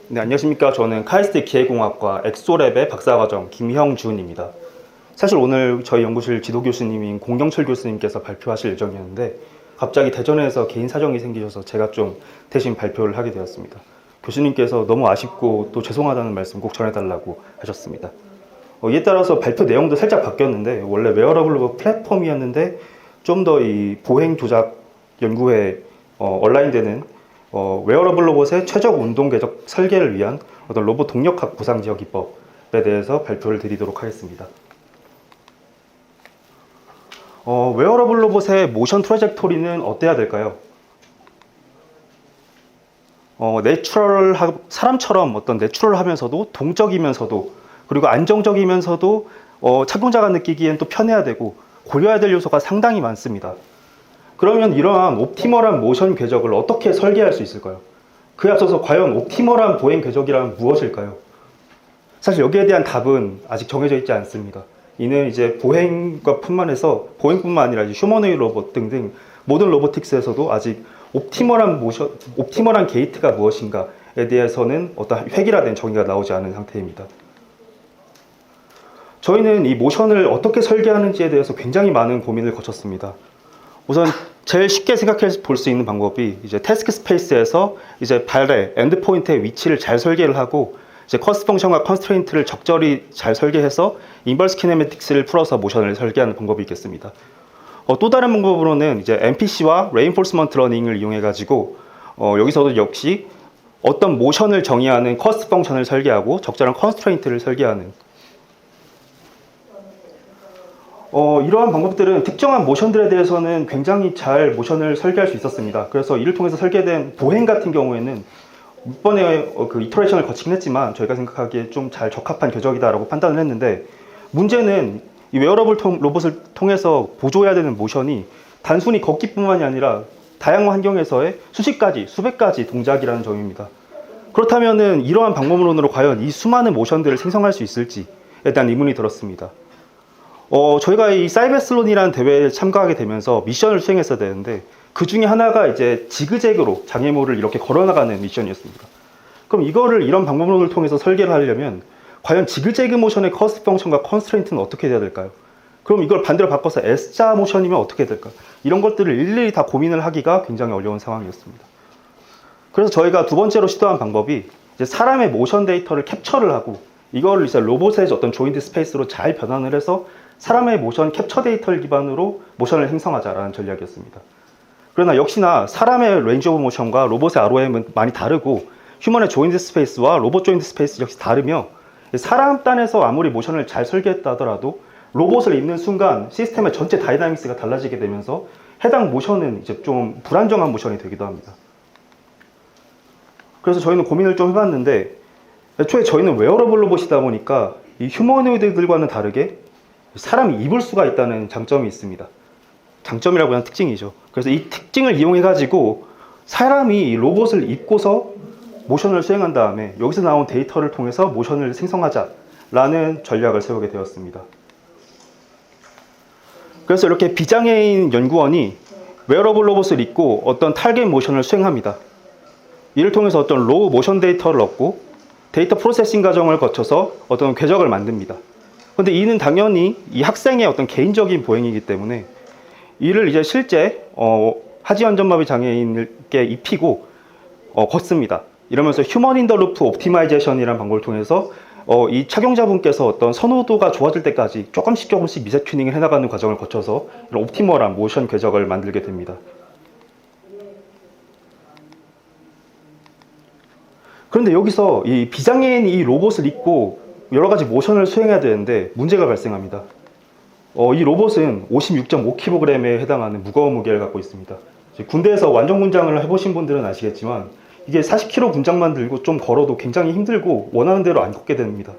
네, 안녕하십니까. 저는 카이스트 기계공학과 엑소랩의 박사과정 김형준입니다. 사실 오늘 저희 연구실 지도교수님인 공경철 교수님께서 발표하실 예정이었는데 갑자기 대전에서 개인 사정이 생기셔서 제가 좀 대신 발표를 하게 되었습니다. 교수님께서 너무 아쉽고 또 죄송하다는 말씀 꼭 전해달라고 하셨습니다. 이에 따라서 발표 내용도 살짝 바뀌었는데 원래 웨어러블 플랫폼이었는데 좀 더 이 보행 조작 연구에 얼라인되는 웨어러블 로봇의 최적 운동 궤적 설계를 위한 어떤 로봇 동력학 보상 지역 기법에 대해서 발표를 드리도록 하겠습니다. 웨어러블 로봇의 모션 트래젝토리는 어때야 될까요? 사람처럼 어떤 내추럴하면서도 동적이면서도 그리고 안정적이면서도 착용자가 느끼기엔 또 편해야 되고 고려해야 될 요소가 상당히 많습니다. 그러면 이러한 옵티멀한 모션 궤적을 어떻게 설계할 수 있을까요? 그에 앞서서 과연 옵티멀한 보행 궤적이란 무엇일까요? 사실 여기에 대한 답은 아직 정해져 있지 않습니다. 이는 이제 보행뿐만 아니라 이제 휴머노이드 로봇 등등 모든 로보틱스에서도 아직 옵티멀한 게이트가 무엇인가에 대해서는 어떤 획일화된 정의가 나오지 않은 상태입니다. 저희는 이 모션을 어떻게 설계하는지에 대해서 굉장히 많은 고민을 거쳤습니다. 우선 제일 쉽게 생각해 볼 수 있는 방법이 이제 태스크 스페이스에서 이제 발의 엔드포인트의 위치를 잘 설계를 하고 이제 커스트 펑션과 컨스트레인트를 적절히 잘 설계해서 인버스 키네매틱스를 풀어서 모션을 설계하는 방법이 있겠습니다. 또 다른 방법으로는 이제 MPC와 레인포스먼트 러닝을 이용해 가지고 여기서도 역시 어떤 모션을 정의하는 커스트 펑션을 설계하고 적절한 컨스트레인트를 설계하는 이러한 방법들은 특정한 모션들에 대해서는 굉장히 잘 모션을 설계할 수 있었습니다. 그래서 이를 통해서 설계된 보행 같은 경우에는 몇 번의 그 이터레이션을 거치긴 했지만 저희가 생각하기에 좀 잘 적합한 궤적이다라고 판단을 했는데 문제는 이 웨어러블 로봇을 통해서 보조해야 되는 모션이 단순히 걷기뿐만이 아니라 다양한 환경에서의 수십 가지, 수백 가지 동작이라는 점입니다. 그렇다면은 이러한 방법론으로 과연 이 수많은 모션들을 생성할 수 있을지에 대한 의문이 들었습니다. 저희가 이 사이베슬론이라는 대회에 참가하게 되면서 미션을 수행했어야 되는데 그 중에 하나가 이제 지그재그로 장애물을 이렇게 걸어나가는 미션이었습니다. 그럼 이런 방법론을 통해서 설계를 하려면 과연 지그재그 모션의 커스트 펑션과 컨스트레인트는 어떻게 돼야 될까요? 그럼 이걸 반대로 바꿔서 S자 모션이면 어떻게 될까? 이런 것들을 일일이 다 고민을 하기가 굉장히 어려운 상황이었습니다. 그래서 저희가 두 번째로 시도한 방법이 이제 사람의 모션 데이터를 캡처를 하고 이걸 이제 로봇의 어떤 조인트 스페이스로 잘 변환을 해서 사람의 모션 캡처 데이터를 기반으로 모션을 생성하자라는 전략이었습니다. 그러나 역시나 사람의 레인지 오브 모션과 로봇의 ROM은 많이 다르고 휴먼의 조인트 스페이스와 로봇 조인트 스페이스 역시 다르며 사람 단에서 아무리 모션을 잘 설계했다 하더라도 로봇을 입는 순간 시스템의 전체 다이나믹스가 달라지게 되면서 해당 모션은 이제 좀 불안정한 모션이 되기도 합니다. 그래서 저희는 고민을 좀 해봤는데 애초에 저희는 웨어러블 로봇이다 보니까 이 휴머노이드들과는 다르게 사람이 입을 수가 있다는 장점이 있습니다. 장점이라고 하는 특징이죠. 그래서 이 특징을 이용해 가지고 사람이 로봇을 입고서 모션을 수행한 다음에 여기서 나온 데이터를 통해서 모션을 생성하자라는 전략을 세우게 되었습니다. 그래서 이렇게 비장애인 연구원이 웨어러블 로봇을 입고 어떤 타겟 모션을 수행합니다. 이를 통해서 어떤 로우 모션 데이터를 얻고 데이터 프로세싱 과정을 거쳐서 어떤 궤적을 만듭니다. 근데 이는 당연히 이 학생의 어떤 개인적인 보행이기 때문에 이를 이제 실제 하지안전마비 장애인께 입히고 걷습니다. 이러면서 휴먼 인 더 루프 옵티마이제이션이라는 방법을 통해서 이 착용자분께서 어떤 선호도가 좋아질 때까지 조금씩 미세 튜닝을 해나가는 과정을 거쳐서 이런 옵티멀한 모션 궤적을 만들게 됩니다. 그런데 여기서 이 비장애인이 이 로봇을 입고 여러 가지 모션을 수행해야 되는데 문제가 발생합니다. 이 로봇은 56.5kg에 해당하는 무거운 무게를 갖고 있습니다. 군대에서 완전 군장을 해보신 분들은 아시겠지만 이게 40kg 군장만 들고 좀 걸어도 굉장히 힘들고 원하는 대로 안 걷게 됩니다.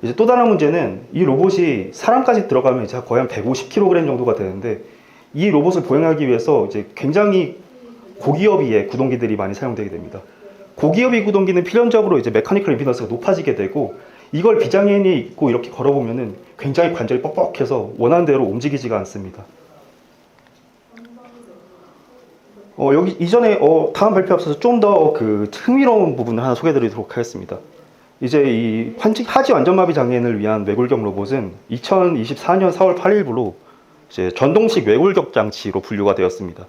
이제 또 다른 문제는 이 로봇이 사람까지 들어가면 이제 거의 한 150kg 정도가 되는데 이 로봇을 보행하기 위해서 이제 굉장히 고기어비의 구동기들이 많이 사용되게 됩니다. 고기어비 구동기는 필연적으로 이제 메카니컬 임피던스가 높아지게 되고 이걸 비장애인이 입고 이렇게 걸어보면은 굉장히 관절이 뻑뻑해서 원하는 대로 움직이지가 않습니다. 여기 이전에 다음 발표 앞서서 좀 더 그 흥미로운 부분을 하나 소개해드리도록 하겠습니다. 이제 이 하지 완전마비 장애인을 위한 외골격 로봇은 2024년 4월 8일부로 이제 전동식 외골격 장치로 분류가 되었습니다.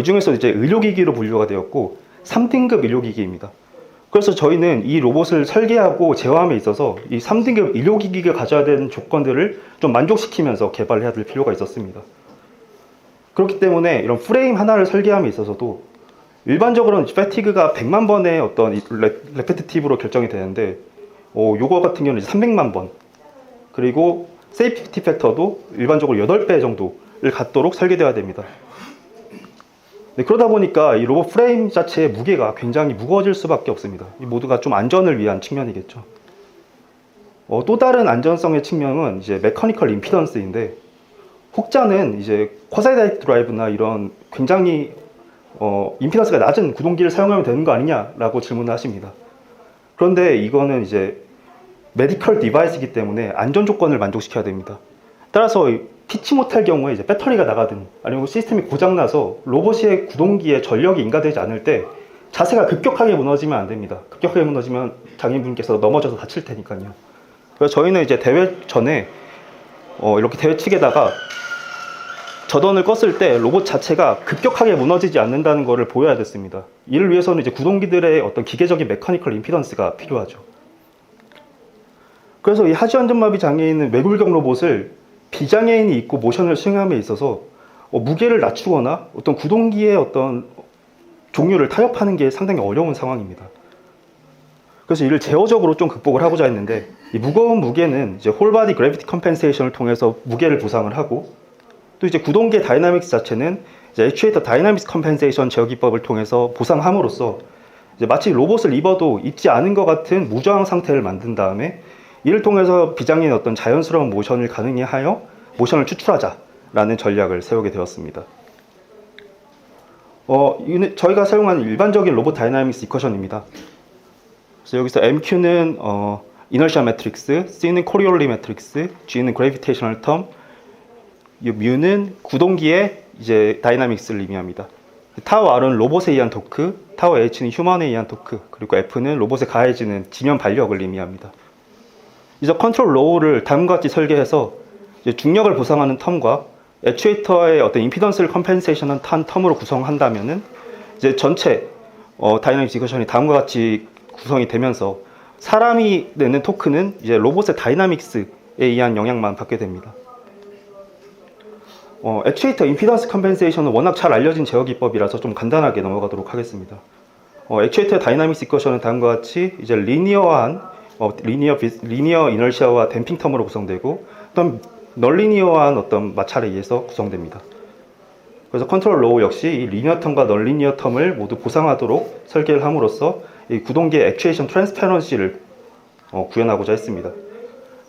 이 중에서 이제 의료기기로 분류가 되었고 3등급 의료기기입니다. 그래서 저희는 이 로봇을 설계하고 제어함에 있어서 이 3등급 의료기기가 가져야 되는 조건들을 좀 만족시키면서 개발을 해야 될 필요가 있었습니다. 그렇기 때문에 이런 프레임 하나를 설계함에 있어서도 일반적으로는 패티그가 100만 번의 어떤 레페티티브로 결정이 되는데 요거 같은 경우는 300만 번, 그리고 세이프티 팩터도 일반적으로 8배 정도를 갖도록 설계되어야 됩니다. 네, 그러다 보니까 이 로봇 프레임 자체의 무게가 굉장히 무거워질 수밖에 없습니다. 이 모두가 좀 안전을 위한 측면이겠죠. 또 다른 안전성의 측면은 이제 메커니컬 임피던스인데, 혹자는 이제 쿼사이다이렉트 드라이브나 이런 굉장히 임피던스가 낮은 구동기를 사용하면 되는 거 아니냐라고 질문을 하십니다. 그런데 이거는 이제 메디컬 디바이스이기 때문에 안전 조건을 만족시켜야 됩니다. 따라서 피치 못할 경우에 이제 배터리가 나가든 아니면 시스템이 고장나서 로봇의 구동기에 전력이 인가되지 않을 때 자세가 급격하게 무너지면 안 됩니다. 급격하게 무너지면 장애인분께서 넘어져서 다칠 테니까요. 그래서 저희는 이제 대회 전에 이렇게 대회 측에다가 저던을 껐을 때 로봇 자체가 급격하게 무너지지 않는다는 것을 보여야 됐습니다. 이를 위해서는 이제 구동기들의 어떤 기계적인 메커니컬 임피던스가 필요하죠. 그래서 이 하지 완전마비 장애인은 외골격 로봇을 비장애인이 입고 모션을 수행함에 있어서 무게를 낮추거나 어떤 구동기의 어떤 종류를 타협하는 게 상당히 어려운 상황입니다. 그래서 이를 제어적으로 좀 극복을 하고자 했는데, 이 무거운 무게는 이제 홀바디 그래비티 컴펜세이션을 통해서 무게를 보상을 하고, 또 이제 구동기의 다이나믹스 자체는 이제 액추에이터 다이나믹스 컴펜세이션 제어 기법을 통해서 보상함으로써 이제 마치 로봇을 입어도 입지 않은 것 같은 무저항 상태를 만든 다음에 이를 통해서 비장애인 어떤 자연스러운 모션을 가능히 하여 모션을 추출하자라는 전략을 세우게 되었습니다. 저희가 사용하는 일반적인 로봇 다이나믹스 이쿼션입니다. 그래서 여기서 MQ는 이너시아 매트릭스, C는 코리올리 매트릭스, G는 그래비테이셔널 텀, 뮤는 구동기의 이제 다이나믹스를 의미합니다. 타워 R은 로봇에 의한 토크, 타워 H는 휴먼에 의한 토크, 그리고 F는 로봇에 가해지는 지면 반력을 의미합니다. 이제 컨트롤 로우를 다음과 같이 설계해서 이제 중력을 보상하는 텀과 액추에이터의 어떤 임피던스를 컴펜세이션한 텀으로 구성한다면은 이제 전체 다이나믹스 이쿼션이 다음과 같이 구성이 되면서 사람이 내는 토크는 이제 로봇의 다이나믹스에 의한 영향만 받게 됩니다. 액추에이터 임피던스 컴펜세이션은 워낙 잘 알려진 제어 기법이라서 좀 간단하게 넘어가도록 하겠습니다. 액추에이터의 다이나믹스 이쿼션은 다음과 같이 이제 리니어한 리니어 이너시아와 댐핑 텀으로 구성되고, 어떤 널리니어한 어떤 마찰에 의해서 구성됩니다. 그래서 컨트롤 로우 역시 이 리니어 텀과 널리니어 텀을 모두 보상하도록 설계를 함으로써 이 구동기의 액추에이션 트랜스페런시를 구현하고자 했습니다.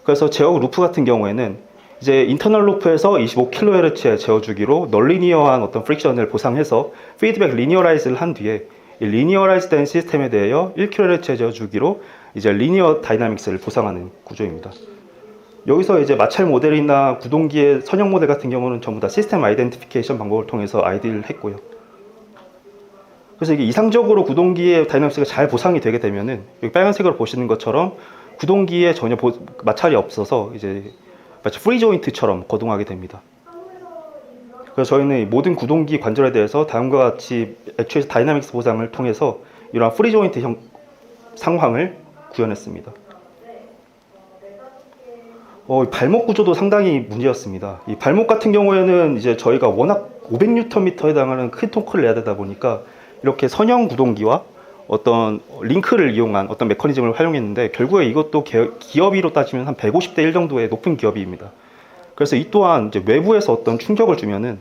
그래서 제어 루프 같은 경우에는 이제 인터널 루프에서 25kHz의 제어 주기로 널리니어한 어떤 프릭션을 보상해서 피드백 리니어라이즈를 한 뒤에 이 리니어라이즈 된 시스템에 대하여 1kHz의 제어 주기로 이제 리니어 다이나믹스를 보상하는 구조입니다. 여기서 이제 마찰 모델이나 구동기의 선형 모델 같은 경우는 전부 다 시스템 아이덴티피케이션 방법을 통해서 아이디를 했고요. 그래서 이게 이상적으로 구동기의 다이나믹스가 잘 보상이 되게 되면은 여기 빨간색으로 보시는 것처럼 구동기에 전혀 마찰이 없어서 이제 마치 프리 조인트처럼 거동하게 됩니다. 그래서 저희는 모든 구동기 관절에 대해서 다음과 같이 액추에이터 다이나믹스 보상을 통해서 이러한 프리 조인트 상황을 구현했습니다. 발목 구조도 상당히 문제였습니다. 이 발목 같은 경우에는 이제 저희가 워낙 500Nm에 해당하는 큰 토크를 내야 되다 보니까 이렇게 선형 구동기와 어떤 링크를 이용한 어떤 메커니즘을 활용했는데, 결국에 이것도 기업이로 따지면 한 150대 1 정도의 높은 기업입니다. 그래서 이 또한 이제 외부에서 어떤 충격을 주면은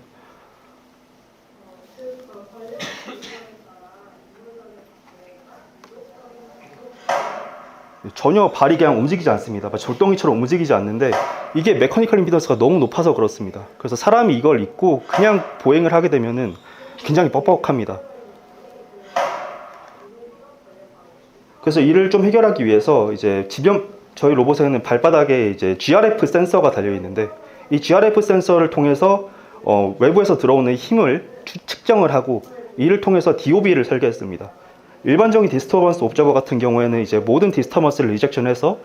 전혀 발이 그냥 움직이지 않습니다. 절덩이처럼 움직이지 않는데 이게 메커니컬 임피던스가 너무 높아서 그렇습니다. 그래서 사람이 이걸 입고 그냥 보행을 하게 되면은 굉장히 뻑뻑합니다. 그래서 이를 좀 해결하기 위해서 이제 저희 로봇에는 발바닥에 이제 GRF 센서가 달려 있는데, 이 GRF 센서를 통해서 외부에서 들어오는 힘을 측정을 하고 이를 통해서 DOB를 설계했습니다. 일반적인 디스터번스 옵저버 같은 경우에는 이제 모든 디스터번스를 리젝션해서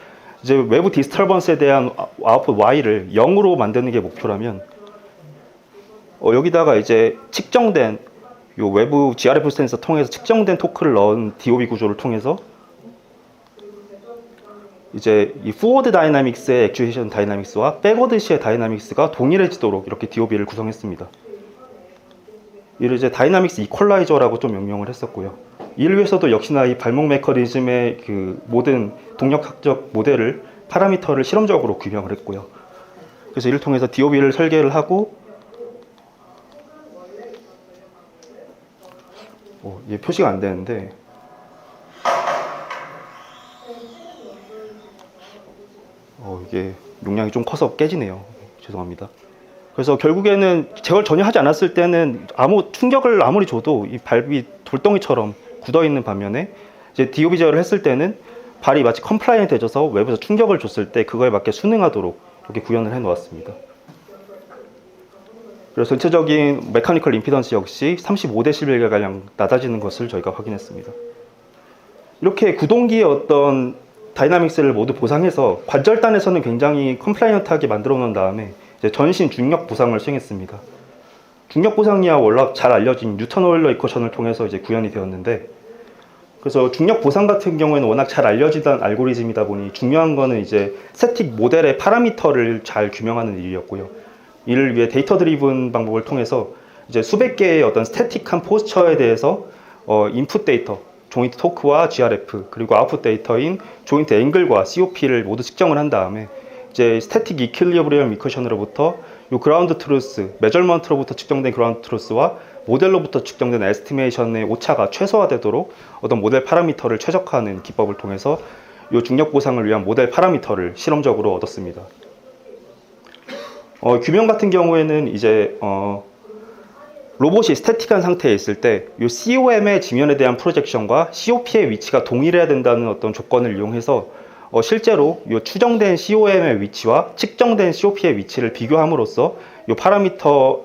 이제 외부 디스터번스에 대한 아웃풋 Y를 0으로 만드는 게 목표라면, 여기다가 이제 측정된 요 외부 GRF 센서 통해서 측정된 토크를 넣은 DOB 구조를 통해서 이제 이 포워드 다이나믹스의 액추에이션 다이나믹스와 백워드 시의 다이나믹스가 동일해지도록 이렇게 DOB를 구성했습니다. 이를 이제 다이나믹스 이퀄라이저라고 좀 명명을 했었고요. 이를 위해서도 역시나 이 발목 메커니즘의 그 모든 동력학적 모델을 파라미터를 실험적으로 규명을 했고요. 그래서 이를 통해서 DOB를 설계를 하고, 이게 표시가 안 되는데, 이게 용량이 좀 커서 깨지네요. 죄송합니다. 그래서 결국에는 제걸 전혀 하지 않았을 때는 충격을 아무리 줘도 이 발이 돌덩이처럼 굳어 있는 반면에, 이제 DOB 제어를 했을 때는 발이 마치 컴플라이언트해져서 외부에서 충격을 줬을 때 그거에 맞게 순응하도록 이렇게 구현을 해 놓았습니다. 그래서 전체적인 메카니컬 임피던스 역시 35dB가량 낮아지는 것을 저희가 확인했습니다. 이렇게 구동기의 어떤 다이나믹스를 모두 보상해서 관절단에서는 굉장히 컴플라이언트하게 만들어 놓은 다음에 이제 전신 중력 보상을 수행했습니다. 중력 보상이야 워낙 잘 알려진 뉴턴 오일러 이쿼션을 통해서 이제 구현이 되었는데, 그래서 중력 보상 같은 경우에는 워낙 잘 알려지던 알고리즘이다 보니 중요한 거는 이제 스태틱 모델의 파라미터를 잘 규명하는 일이었고요. 이를 위해 데이터 드리븐 방법을 통해서 이제 수백 개의 어떤 스태틱한 포스처에 대해서 인풋 데이터, 조인트 토크와 GRF, 그리고 아웃풋 데이터인 조인트 앵글과 COP를 모두 측정을 한 다음에 이제 스태틱 이퀄리브리엄 이퀘션으로부터 요 그라운드 트루스, 메저먼트로부터 측정된 그라운드 트루스와 모델로부터 측정된 에스티메이션의 오차가 최소화되도록 어떤 모델 파라미터를 최적화하는 기법을 통해서 요 중력 보상을 위한 모델 파라미터를 실험적으로 얻었습니다. 규명 같은 경우에는 이제 로봇이 스태틱한 상태에 있을 때 이 COM의 지면에 대한 프로젝션과 COP의 위치가 동일해야 된다는 어떤 조건을 이용해서 실제로 이 추정된 COM의 위치와 측정된 COP의 위치를 비교함으로써 이 파라미터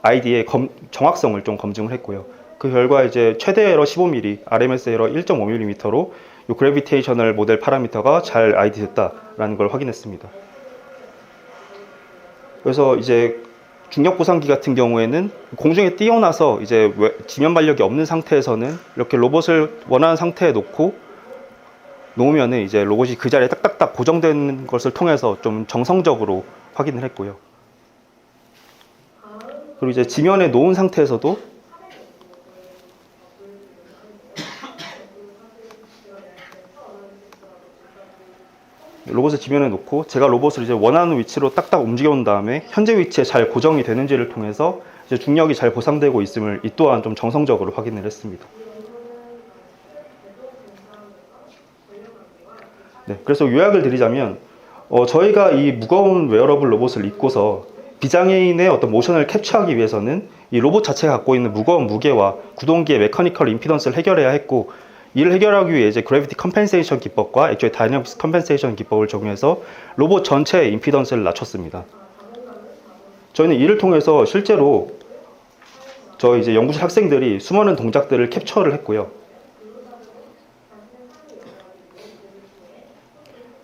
ID의 정확성을 좀 검증을 했고요. 그 결과 이제 최대 에러 15mm, RMS 에러 1.5mm로 이 그래비테이셔널 모델 파라미터가 잘 ID 됐다라는 걸 확인했습니다. 그래서 이제 중력 보상기 같은 경우에는 공중에 띄어나서 이제 지면 발력이 없는 상태에서는 이렇게 로봇을 원하는 상태에 놓으면은 이제 로봇이 그 자리에 딱딱딱 고정된 것을 통해서 좀 정성적으로 확인을 했고요. 그리고 이제 지면에 놓은 상태에서도 로봇을 지면에 놓고 제가 로봇을 이제 원하는 위치로 딱딱 움직여 온 다음에 현재 위치에 잘 고정이 되는지를 통해서 이제 중력이 잘 보상되고 있음을 이 또한 좀 정성적으로 확인을 했습니다. 네, 그래서 요약을 드리자면 저희가 이 무거운 웨어러블 로봇을 입고서 비장애인의 어떤 모션을 캡처하기 위해서는 이 로봇 자체가 갖고 있는 무거운 무게와 구동기의 메커니컬 임피던스를 해결해야 했고, 이를 해결하기 위해 이제 그래비티 컴펜세이션 기법과 액추얼 다이내믹스 컴펜세이션 기법을 적용해서 로봇 전체의 임피던스를 낮췄습니다. 저희는 이를 통해서 실제로 저희 이제 연구실 학생들이 수많은 동작들을 캡처를 했고요.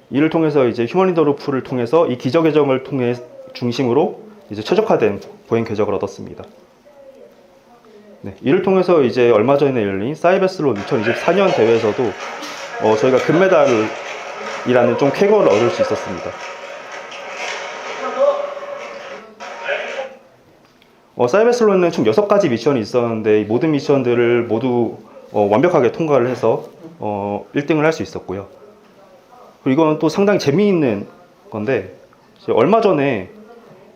이를 통해서 이제 휴머니더 루프를 통해서 이 기저 계정을 통해 중심으로 이제 최적화된 보행 궤적을 얻었습니다. 네, 이를 통해서 이제 얼마 전에 열린 사이베슬론 2024년 대회에서도 저희가 금메달이라는 좀 쾌거를 얻을 수 있었습니다. 사이베슬론은 총 6가지 미션이 있었는데 이 모든 미션들을 모두 완벽하게 통과를 해서 1등을 할 수 있었고요. 그리고 이건 또 상당히 재미있는 건데, 얼마 전에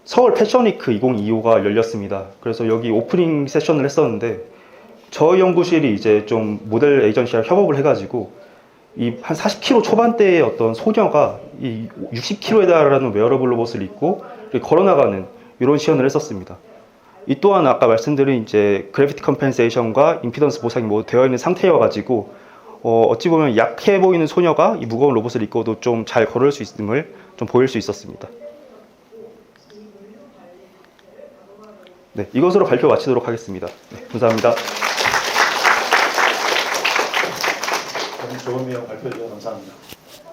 서울 패션위크 2025가 열렸습니다. 그래서 여기 오프닝 세션을 했었는데, 저희 연구실이 이제 좀 모델 에이전시랑 협업을 해가지고 이 한 40kg 초반대의 어떤 소녀가 이 60kg에 달하는 웨어러블 로봇을 입고 걸어나가는 이런 시연을 했었습니다. 이 또한 아까 말씀드린 이제 그래비티 컴펜세이션과 임피던스 보상이 모두 되어 있는 상태여가지고 어찌 보면 약해 보이는 소녀가 이 무거운 로봇을 입고도 좀 잘 걸을 수 있음을 좀 보일 수 있었습니다. 네, 이것으로 발표 마치도록 하겠습니다. 네, 감사합니다. 좋은 내용 발표해 주셔서 감사합니다.